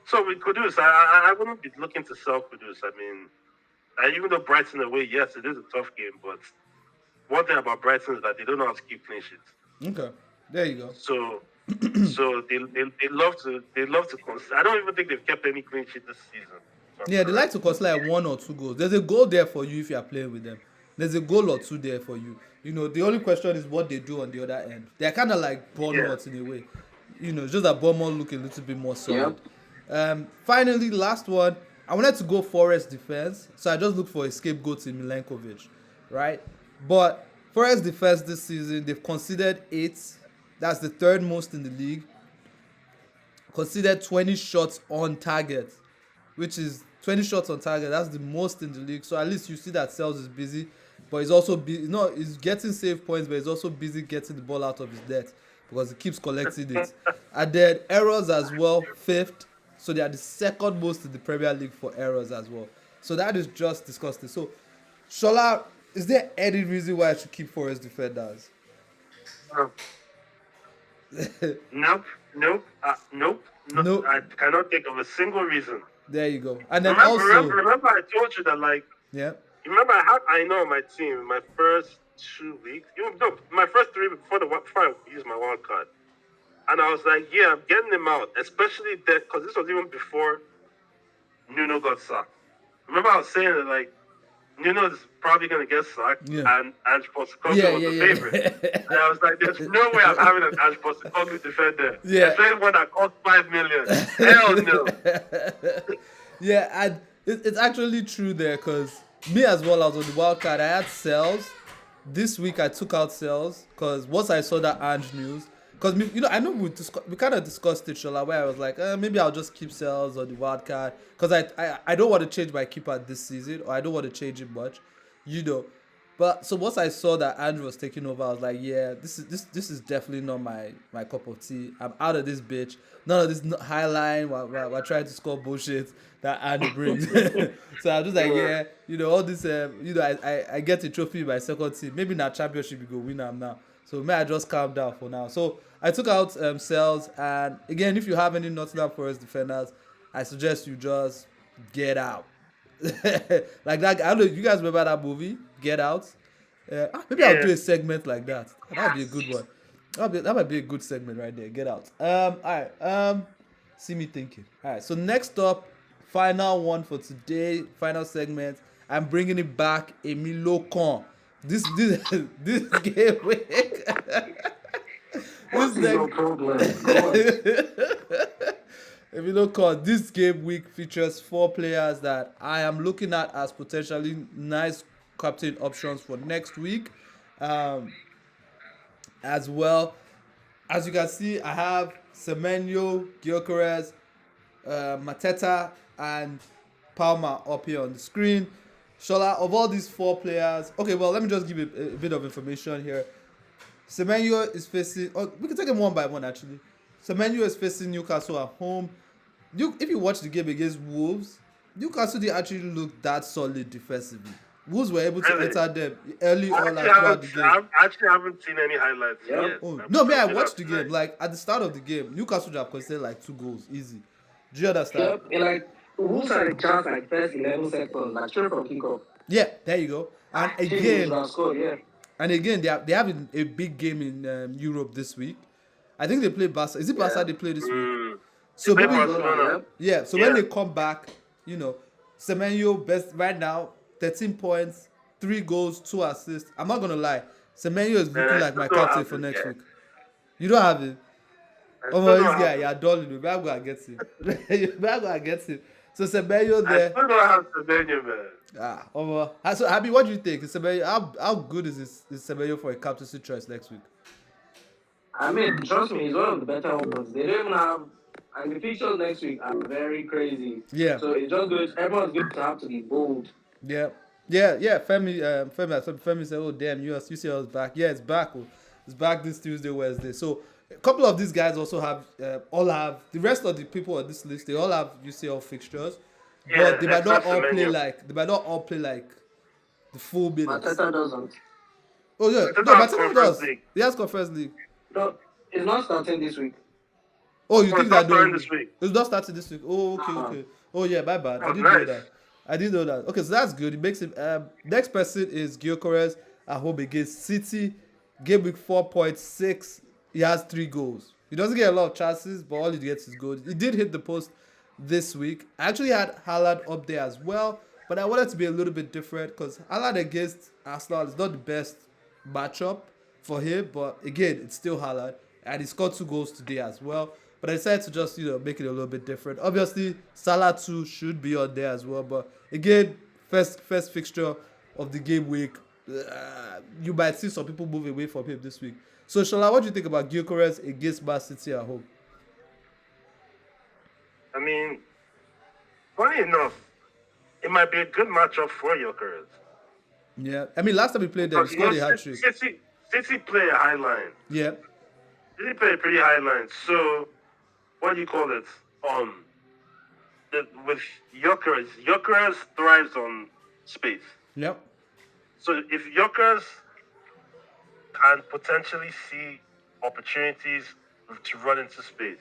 So with Kudus, I wouldn't be looking to sell Kudus. I mean, even though Brighton away, yes, it is a tough game, but one thing about Brighton is that they don't know how to keep clean sheets. Okay. There you go. So they love to I don't even think they've kept any clean sheet this season. Yeah, they like to cost like 1 or 2 goals. There's a goal there for you if you are playing with them. There's a goal or 2 there for you. You know, the only question is what they do on the other end. They're kind of like Bournemouth in a way. You know, just that Bournemouth look a little bit more solid. Finally, last one. I wanted to go Forest defense, so I just looked for a scapegoat in Milenkovic, right? But Forest defense this season, they've conceded 8. That's the 3rd most in the league. Conceded 20 shots on target, which is 20 shots on target. That's the most in the league. So at least you see that Sales is busy, but he's also he's getting save points, but he's also busy getting the ball out of his net because he keeps collecting it. And then errors as well, 5th. So they are the 2nd most in the Premier League for errors as well. So that is just disgusting. So, Shola, is there any reason why I should keep Forest defenders? Nope. Nope. Nope. I cannot think of a single reason. There you go. And then remember I told you that, like, yeah. Remember I know my team my first 2 weeks. My first 3 before I used my wild card. And I was like, yeah, I'm getting him out, especially that because this was even before Nuno got sacked. Remember I was saying that, like, Nuno is probably going to get sacked, and Ange Postecoglou was the favorite. And I was like, there's no way I'm having an Ange Postecoglou defender. Yeah. Especially one that cost 5 million. Hell no. Yeah, and it's actually true there because me as well, I was on the wild card. I had Sales. This week I took out Sales because once I saw that Ange news, because I know we kind of discussed it, Shola, where I was like, maybe I'll just keep Sales on the wild card because I don't want to change my keeper this season, or I don't want to change it much, But so once I saw that Andrew was taking over, I was like, yeah, this is definitely not my cup of tea. I'm out of this bitch. None of this high line. We're trying to score bullshit that Andrew brings. So I'm just like, yeah, all this. I get a trophy in my 2nd team. Maybe not championship, we go win them now. So may I just calm down for now. So I took out Sales, and again, if you have any Nottingham Forest defenders, I suggest you just get out. Like that. I don't know if you guys remember that movie, Get Out. Maybe I'll do a segment like that. That'd be a good one. That might be a good segment right there. Get Out. All right. See me thinking. All right. So next up, final one for today. Final segment. I'm bringing it back. Emilio Con. This game week. What's no problem? If you look at this game week features 4 players that I am looking at as potentially nice captain options for next week. As well, as you can see, I have Semenyo, Gyökeres, Mateta, and Palmer up here on the screen. Shola, of all these 4 players, okay, well, let me just give you a bit of information here. Semenyo is facing, we can take them one by one actually. Semenyo is facing Newcastle at home. If you watch the game against Wolves, Newcastle didn't actually look that solid defensively. Wolves were able to Really? enter them early I on actually like, throughout haven't, the game. I actually haven't seen any highlights Yeah. yet. Oh, I'm no, man, I checking watched out the tonight. game. Like, at the start of the game, Newcastle have conceded like 2 goals. Easy. Do you understand? Yep. And like, Wolves had a chance like first 11 seconds, like straight from kickoff. Yeah, there you go. And Chiefs again, would have scored, yeah. they have a big game in Europe this week. I think they play Barca. Is it Barca Yeah. they play this week? Mm. So They maybe, play Barcelona. yeah. So Yeah. when they come back, Semenyo best right now, 13 points, 3 goals, 2 assists. I'm not gonna lie, Semenyo is looking I like my still don't captain have for it next yet. week. You don't have it. I Oh still my, don't this have guy, it. you're dulling me. I'm gonna get him. I'm gonna get him. So Semenyo I there. still don't have Semenyo, man. So Abby, what do you think? Is Semenyo, how good is Semenyo for a captaincy choice next week? I mean, trust me, he's one of the better ones. They don't even have, and the fixtures next week are very crazy. Yeah. So it's just good. Everyone's going to have to be bold. Yeah. Femi said, "Oh damn, UCL is back. Yeah, it's back. Oh. It's back this Tuesday, Wednesday. So a couple of these guys also have the rest of the people on this list. They all have UCL fixtures, Yeah, but they might not except all play Semenyo. like the full minutes. Mateta doesn't. Oh yeah, Mateta no, has Mateta Conference does. League. He has Conference League. No, it's not starting this week. Oh, you Oh, think it's that not starting this week. It's not starting this week. Oh, okay, Uh-huh. okay. Oh yeah, my bad. I Oh, didn't know nice. that. I didn't know that. Okay, so that's good. It makes it. Next person is Gyökeres at home against City. Game week 4.6. He has 3 goals. He doesn't get a lot of chances, but all he gets is goals. He did hit the post this week. I actually had Haaland up there as well, but I wanted to be a little bit different because Haaland against Arsenal is not the best matchup for him, but again, it's still Haaland, and he scored 2 goals today as well. But I decided to just make it a little bit different. Obviously, Salah too should be on there as well, but again, first fixture of the game week, you might see some people move away from him this week. So, Shola, what do you think about Gyökeres against Man City at home? I mean, funny enough, it might be a good matchup for Gyökeres. Yeah, I mean, last time he played there, he scored a hat trick. City play a high line. Yeah, City play a pretty high line. So, what do you call it? With Gyökeres thrives on space. yep. So if Gyökeres can potentially see opportunities to run into space,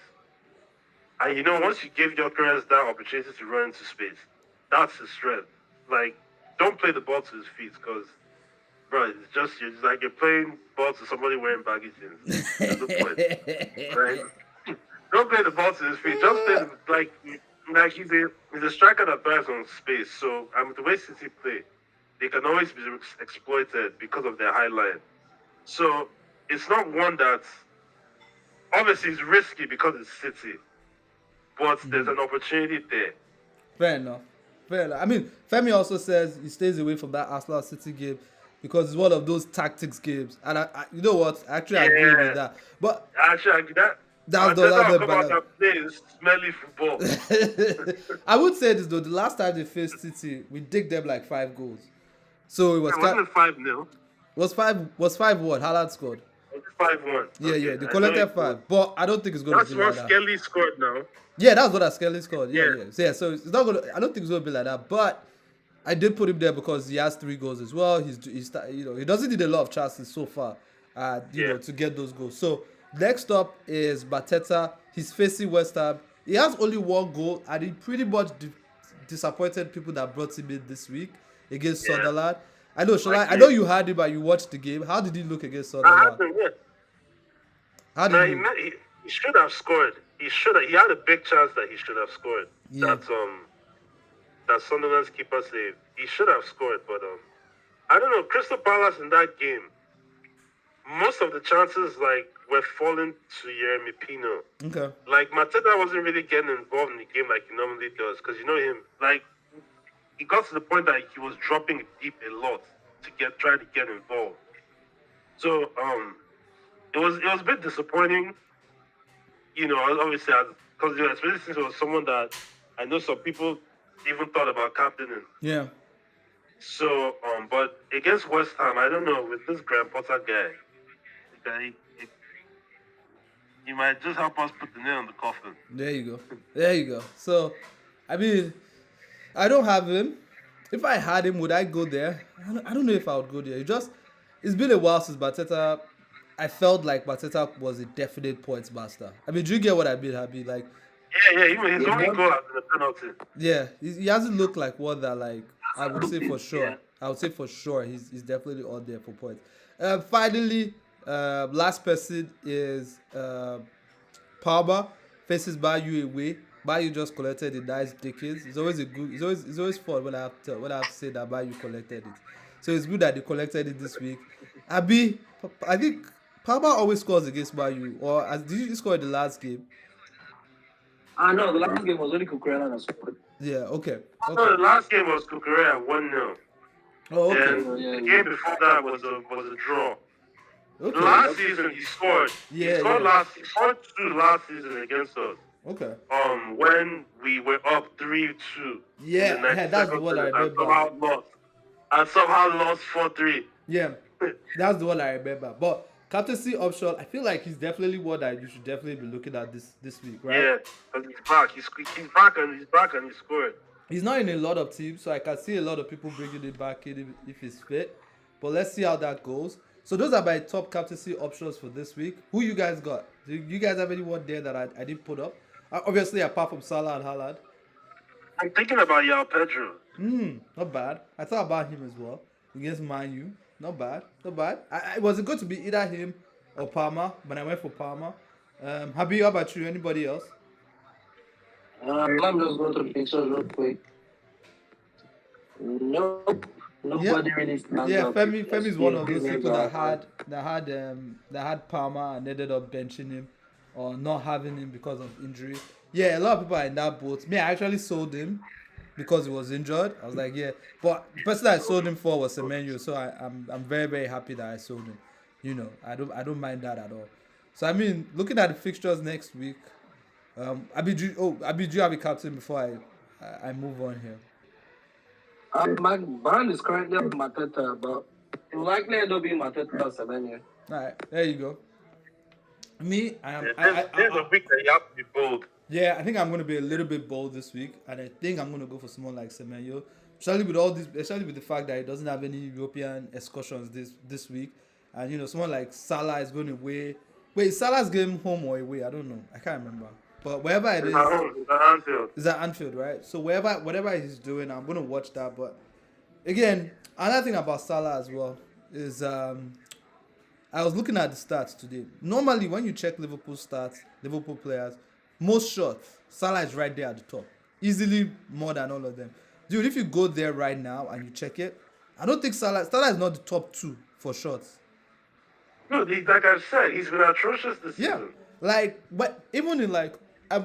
and once you give Gyökeres that opportunity to run into space, that's his strength. Like, don't play the ball to his feet, because, bro, it's like you're playing ball to somebody wearing baggy jeans. There's no point, right? Don't play the ball to his feet. Just play like he's a striker that thrives on space. So the way City play, they can always be exploited because of their high line. So it's not one that obviously is risky because it's City, but there's an opportunity there. Fair enough. I mean, Femi also says he stays away from that Arsenal City game because it's one of those tactics games. And I you know what? I actually agree with that. But Actually, that's come the out and play smelly football. I would say this though, the last time they faced City, we dig them like 5 goals. So it was Wasn't it 5-0? was 5-1. Haaland scored. 5-1. Yeah, they collected 5. But I don't think it's going to That's be what like that. Skelly scored now. Yeah, that's what Skelly scored. Yeah. Yeah. So it's not gonna. I don't think it's gonna be like that. But I did put him there because he has 3 goals as well. He doesn't need a lot of chances so far. To get those goals. So next up is Mateta. He's facing West Ham. He has only 1 goal, and he pretty much disappointed people that brought him in this week against Sunderland. I know, Shola. I know you had him and you watched the game. How did he look against Sunderland? How did he should have scored. He had a big chance that he should have scored. Yeah. That Sunderland's keeper saved. He should have scored, but I don't know. Crystal Palace in that game, most of the chances were falling to Yeremy Pino. Okay. Like, Mateta wasn't really getting involved in the game like he normally does, because you know him. Like, he got to the point that he was dropping deep a lot to try to get involved. So it was a bit disappointing. Obviously, because especially since it was someone that I know some people even thought about captaining. Yeah. So, but against West Ham, I don't know, with this Graham Potter guy, he might just help us put the nail in the coffin. There you go. So, I mean, I don't have him. if I had him, would I go there? I don't know if I would go there. It's been a while since Mateta. I felt like Mateta was a definite points master. I mean, do you get what I mean, Habi? Like, Yeah, even his only goal has been a penalty. yeah, he hasn't looked like one that, like, I would say for sure. Yeah. I would say for sure he's definitely on there for points. Finally, last person is Palmer faces Bayu away. Bayu just collected a nice Dickens. It's always fun when I have to say that Bayu collected it. So it's good that they collected it this week. Abi, I think Palmer always scores against Bayu, or did you score in the last game? No, the last game was only Kukurela that scored. Yeah, okay. No, the last game was Kukurea 1-0. Oh, okay. And the game before that was a draw. Okay. Last season he scored. Yeah, he scored yeah. He scored 2 last season against us. Okay. When we were up 3-2. Yeah, that's the one I remember. And somehow lost 4-3. Yeah, that's the one I remember. But captaincy option, I feel like he's definitely one that you should definitely be looking at this week, right? Yeah, because he's back. He's back and he scored. He's not in a lot of teams, so I can see a lot of people bringing it back in if he's fit. But let's see how that goes. So those are my top captaincy options for this week. Who you guys got? Do you guys have anyone there that I didn't put up? Obviously, apart from Salah and Haaland. I'm thinking about Yao Pedro. Not bad. I thought about him as well against Man U. Not bad. It was good to be either him or Palmer, but I went for Palmer. Habi, how about you? Anybody else? Let me just go through the pictures real quick. Nope. Nobody really stands Yeah, out. Femi's one of those people that had Palmer and ended up benching him or not having him because of injury. Yeah, a lot of people are in that boat. Me, I actually sold him because he was injured. I was like, yeah. But the person I sold him for was Semenyo, so I'm very, very happy that I sold him. You know, I don't mind that at all. So I mean, looking at the fixtures next week, Abi, do you have a captain before I move on here? My brand is currently on Mateta, but it will likely end up being Mateta or Semenyo. All right, there you go. Me, There's a week that you have to be bold. Yeah, I think I'm going to be a little bit bold this week, and I think I'm going to go for someone like Semenyo, especially with the fact that he doesn't have any European excursions this week, and you know, someone like Salah is going away. Wait, Salah's game home or away? I don't know. I can't remember. But wherever it is, It's at Anfield. It's at Anfield, right? So whatever he's doing, I'm going to watch that. But again, another thing about Salah as well is I was looking at the stats today. Normally, when you check Liverpool stats, Liverpool players, most shots, Salah is right there at the top. Easily more than all of them. Dude, if you go there right now and you check it, I don't think Salah is not the top 2 for shots. No, like I said, he's been atrocious this season. Like, but even in like,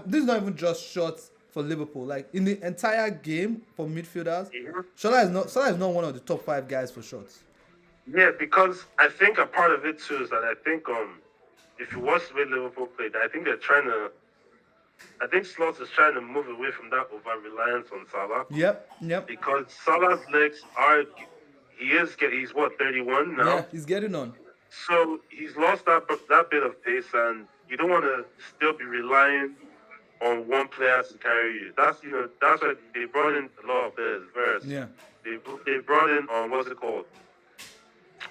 this is not even just shots for Liverpool. Like in the entire game for midfielders, Salah is not one of the top 5 guys for shots. Yeah, because I think a part of it too is that I think if you watch the way Liverpool played, I think Slot is trying to move away from that over reliance on Salah. Yep. Because Salah's legs he's what, 31 now? Yeah, he's getting on. So he's lost that bit of pace, and you don't want to still be relying on one player to carry you. That's why they brought in a lot of players. Verts. Yeah. They brought in what's it called?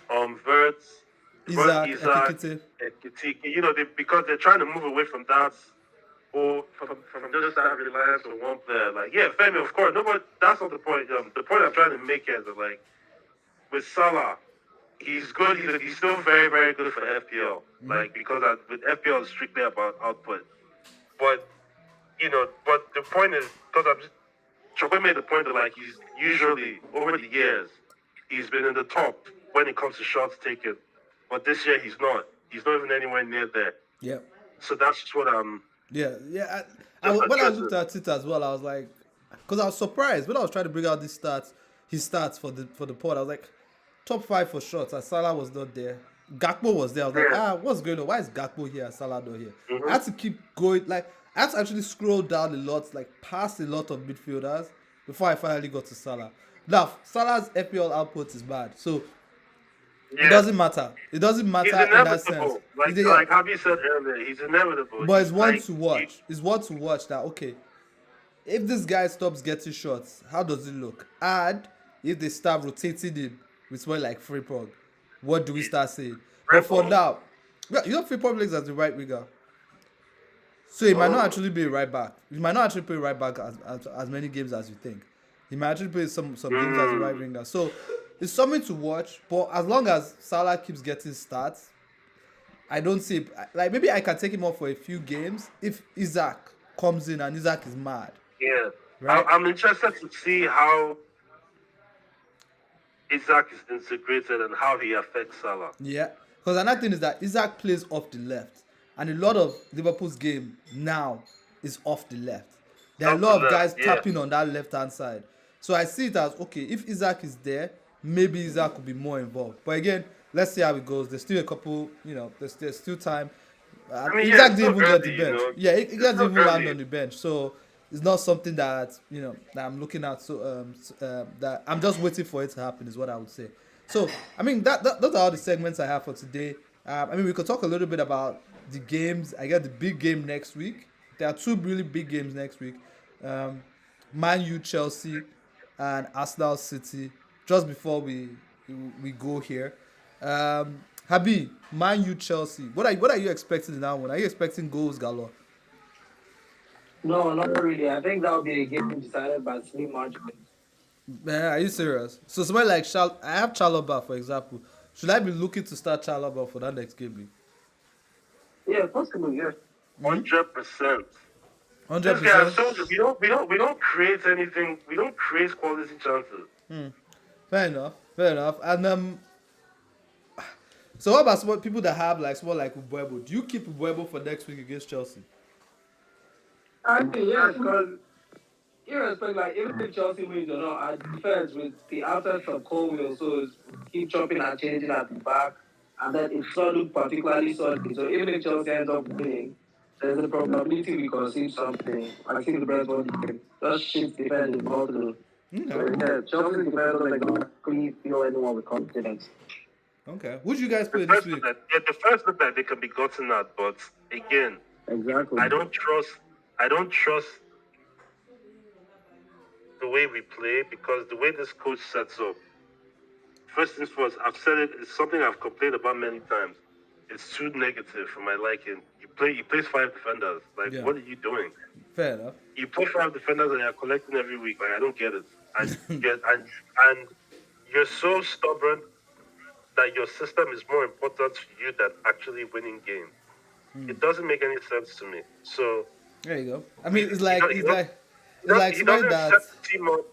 Verts. Isaac, Ekitike. You know, because they're trying to move away from that. Or from just that reliance on one player. Like, yeah, Femi, of course. That's not the point. The point I'm trying to make here is that, like, with Salah, he's good. He's still very, very good for FPL. Like, because with FPL, it's strictly about output. But, but the point is, because Chokwe made the point that, like, he's usually, over the years, he's been in the top when it comes to shots taken. But this year, he's not. He's not even anywhere near there. Yeah. So that's just what I'm... Yeah. When I looked at it as well, I was like, because I was surprised when I was trying to bring out his stats for the pod. I was like, top 5 for shots. And Salah was not there. Gakpo was there. I was like, what's going on? Why is Gakpo here and Salah not here? I had to keep going. Like, I had to actually scroll down a lot, like past a lot of midfielders before I finally got to Salah. Now, Salah's FPL output is bad, so it doesn't matter. It doesn't matter in that sense. Like Javi said earlier, he's inevitable. But it's one to watch. It's one to watch that, okay, if this guy stops getting shots, how does it look? And if they start rotating him with someone like Freepog, what do we start saying? But for now, Freepog plays as the right winger. So he might not actually be a right back. He might not actually play right back as many games as you think. He might actually play some games as a right winger. So it's something to watch. But as long as Salah keeps getting starts, I don't see like maybe I can take him off for a few games if Isaac comes in and Isaac is mad. Yeah, right? I'm interested to see how Isaac is integrated and how he affects Salah. Yeah, because another thing is that Isaac plays off the left, and a lot of Liverpool's game now is off the left. There are a lot of guys tapping on that left-hand side. So I see it as, okay, if Isaac is there, maybe Isaac could be more involved. But again, let's see how it goes. There's still a couple, there's still time. Isaac didn't even get the bench. Yeah, Isaac didn't even land on the bench. So it's not something that, that I'm looking at. So that I'm just waiting for it to happen is what I would say. So, those are all the segments I have for today. We could talk a little bit about the games. I get the big game next week. There are two really big games next week. Man U, Chelsea, and Arsenal City. Just before we go here, Habib, Man U, Chelsea. What are you expecting in that one? Are you expecting goals galore? No, not really. I think that will be a game decided by slim margins. Man, are you serious? So somebody like I have Chalobah, for example. Should I be looking to start Chalobah for that next game week? Yeah, possible. Yeah. 100%. 100%. We don't create anything. We don't create quality chances. Fair enough. And so what about people that have someone like Ubuebo? Do you keep Ubuebo for next week against Chelsea? I think yes, because irrespective, even if Chelsea wins or not, our defense with the absence of Colwill, so keep chopping and changing at the back, and then it's not look particularly solid. So even if Chelsea ends up winning, there's a probability we concede something. I think the Brentford game just shift defense in both. So yeah, Chelsea defense doesn't really feel anyone with confidence. Okay. Who do you guys play this week? The first look that they can be gotten at, but again, exactly. I don't trust the way we play, because the way this coach sets up, first things first, I've said it's something I've complained about many times. It's too negative for my liking. He plays 5 defenders. What are you doing? Fair enough. You play 5 defenders and you're collecting every week. I don't get it. And you're so stubborn that your system is more important to you than actually winning games. It doesn't make any sense to me. So there you go. It's like he doesn't set the team up.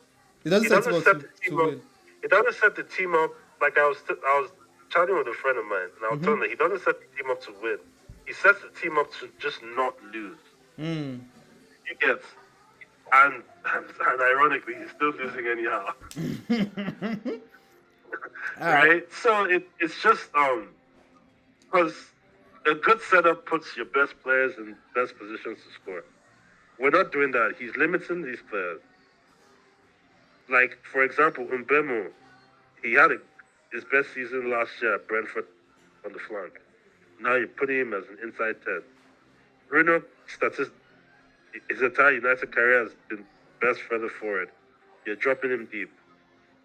He doesn't set the team up. He doesn't set the team up like I was chatting with a friend of mine, and I was telling him he doesn't set the team up to win. He sets the team up to just not lose. You get, and ironically, he's still losing anyhow. Right? So it's just because a good setup puts your best players in best positions to score. We're not doing that. He's limiting these players. Like, for example, Mbemo, he had his best season last year at Brentford on the flank. Now you're putting him as an inside 10. Bruno, his entire United career has been best further forward. You're dropping him deep.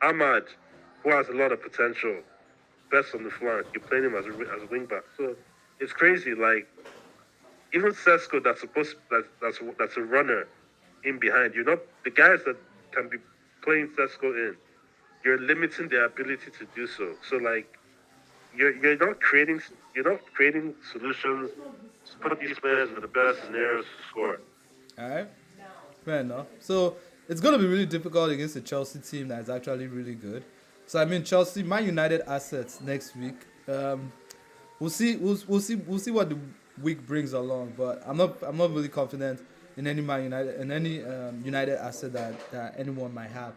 Ahmad, who has a lot of potential, best on the flank. You're playing him as a wing back. So it's crazy. Like, even Sesko, that's a runner in behind. You're not the guys that can be playing Sesko in. You're limiting their ability to do so. So you're not creating solutions to put these players in the best scenarios to score. All right, fair enough. So it's going to be really difficult against a Chelsea team that is actually really good. So Chelsea, Man United assets next week. We'll see what the week brings along, but I'm not really confident in any Man United United asset that anyone might have.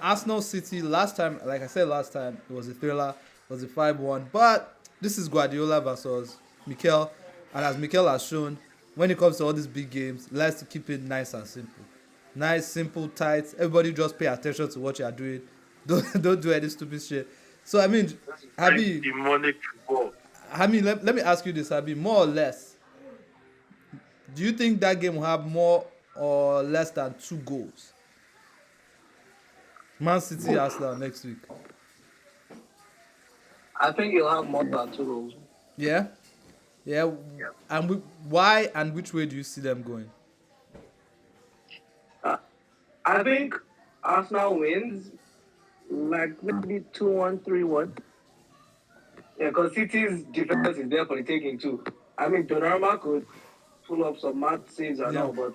Arsenal City, last time, like I said last time, it was a thriller, it was a 5-1, but this is Guardiola versus Mikel, and as Mikel has shown, when it comes to all these big games, he likes to keep it nice and simple. Nice, simple, tight. Everybody just pay attention to what you are doing. Don't do any stupid shit. So Habib, demonic football. Let me ask you this, Habib, more or less, do you think that game will have more or less than 2 goals? Man City, Arsenal next week. I think you'll have more than 2 goals. Yeah, yeah. And why and which way do you see them going? I think Arsenal wins, like maybe 2-1, 3-1. Yeah, because City's defense is there for the taking too. I mean, Donnarumma could pull up some mad saves and all, but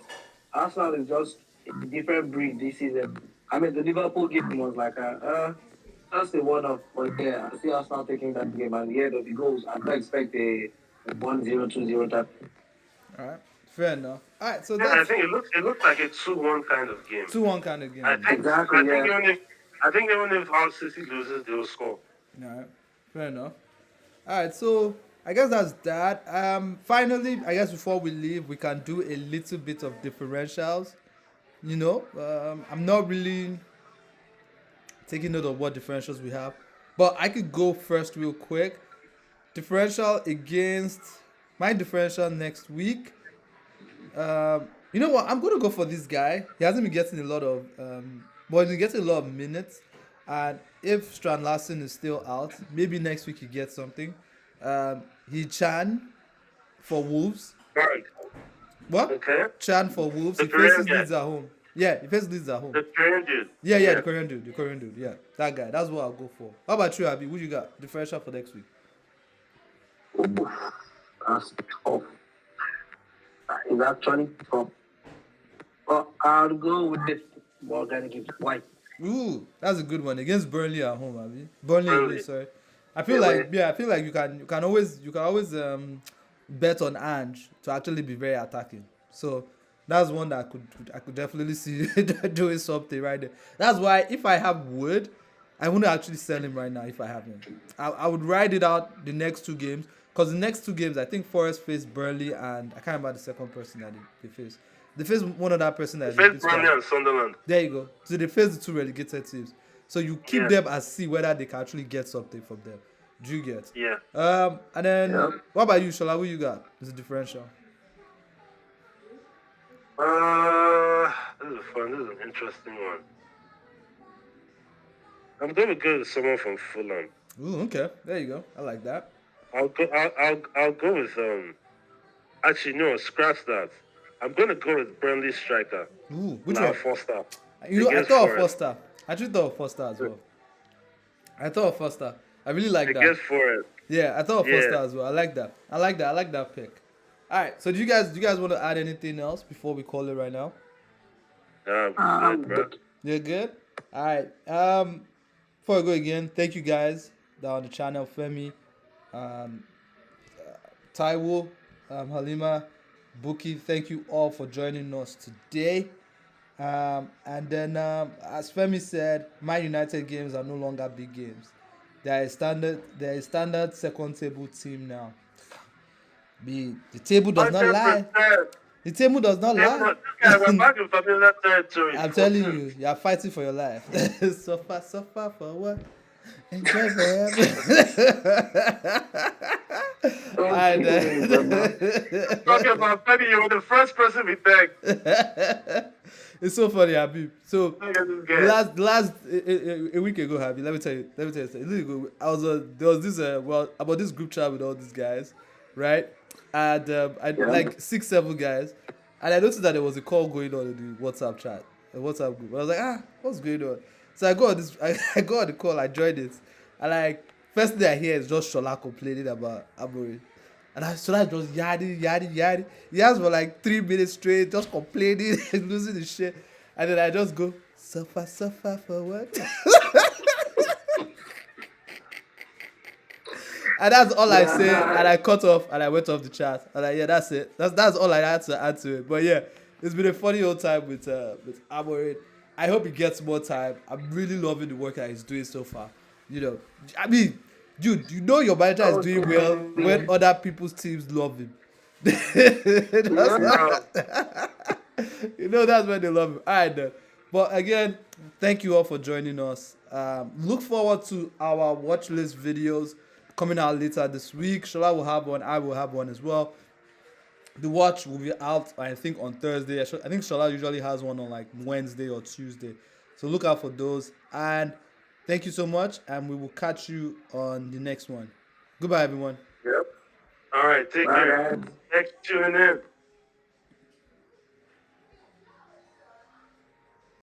Arsenal is just a different breed this season. I mean, the Liverpool game was like just a one-off, but yeah, I see Arsenal taking that game, and the end of the goals, I don't expect a 1-0, 2-0 type. All right, fair enough. All right, so Yeah, I that's think it looks like a 2-1 kind of game. 2-1 kind of game. I think Exactly, I think even if Hull City loses, they will score. All right, fair enough. All right, so I guess that's that. Finally, I guess before we leave, we can do a little bit of differentials. You know, I'm not really taking note of what differentials we have, but I could go first real quick. Differential against my differential next week. You know what? I'm gonna go for this guy. He hasn't been getting a lot of, but he's getting a lot of minutes. And if Strand Larsen is still out, maybe next week he gets something. He Chan for Wolves. Right. What? Okay. Chan for Wolves. The He faces Korean guy. Leeds at home. Yeah, he faces Leeds at home. The Korean dude. Yeah, the Korean dude. The Korean dude. Yeah, that guy. That's what I'll go for. How about you, Abby? What you got? Differential for next week? Ooh, that's tough. That is actually tough. But I'll go with this Morgan gives white. Ooh, that's a good one against Burnley at home, Abby. Burnley, Burnley. sorry. I feel like you can always bet on Ange to actually be very attacking. So that's one that I could definitely see doing something right there. That's why if I have Wood, I wouldn't actually sell him right now if I have him. I would ride it out the next 2 games, because the next 2 games I think Forest faced Burnley and I can't remember the second person that they faced. They faced one other person that Face Burnley and Sunderland. There you go. So they face the 2 relegated teams. So you keep them and see whether they can actually get something from them. Do you get? Yeah. And then what about you, Shola? What you got? It's a differential. This is an interesting one. I'm gonna go with someone from Fulham. Ooh, okay. There you go. I like that. I'll go with actually no, scratch that. I'm gonna go with Burnley striker. Ooh, which now one? Foster. You know, I thought of Foster. I actually thought of Foster as well. I thought of Foster. I really like that. Against Forest. Yeah, I thought of Foster as well. I like that. I like that pick. All right. So do you guys want to add anything else before we call it right now? Bro. You're good? All right. Before I go again, thank you guys down on the channel. Femi, Taiwo, Halima, Buki, thank you all for joining us today. And then, as Femi said, Man United games are no longer big games. They are a standard second table team now. The table does not lie. The table does not lie. We're back in familiar territory. I'm telling you are fighting for your life. Suffer for what? Enjoy forever. Talking about Femi, you were the first person we begged. It's so funny, Habib. So last a week ago, Habib, let me tell you. A week ago, there was this about this group chat with all these guys, right? And like 6-7 guys, and I noticed that there was a call going on in the WhatsApp chat, the WhatsApp group. I was like, what's going on? So I go on this, I go on the call, I joined it, and like first thing I hear is just Shola complaining about Amory. And Shola just yaddy. He has for like 3 minutes straight, just complaining, losing his shit. And then I just go, suffer for what? And that's all I say. And I cut off and I went off the chat. And yeah, that's it. That's all I had to add to it. But yeah, it's been a funny old time with Amory. I hope he gets more time. I'm really loving the work that he's doing so far. You know, I mean, dude, you know your manager is doing well when other people's teams love him. You know that's when they love him. All right, then. But again, thank you all for joining us. Look forward to our watch list videos coming out later this week. Shola will have one. I will have one as well. The watch will be out, I think, on Thursday. I think Shola usually has one on like Wednesday or Tuesday. So look out for those. And thank you so much. And we will catch you on the next one. Goodbye, everyone. Yep. All right, take Bye, care. guys. Thanks for tuning in.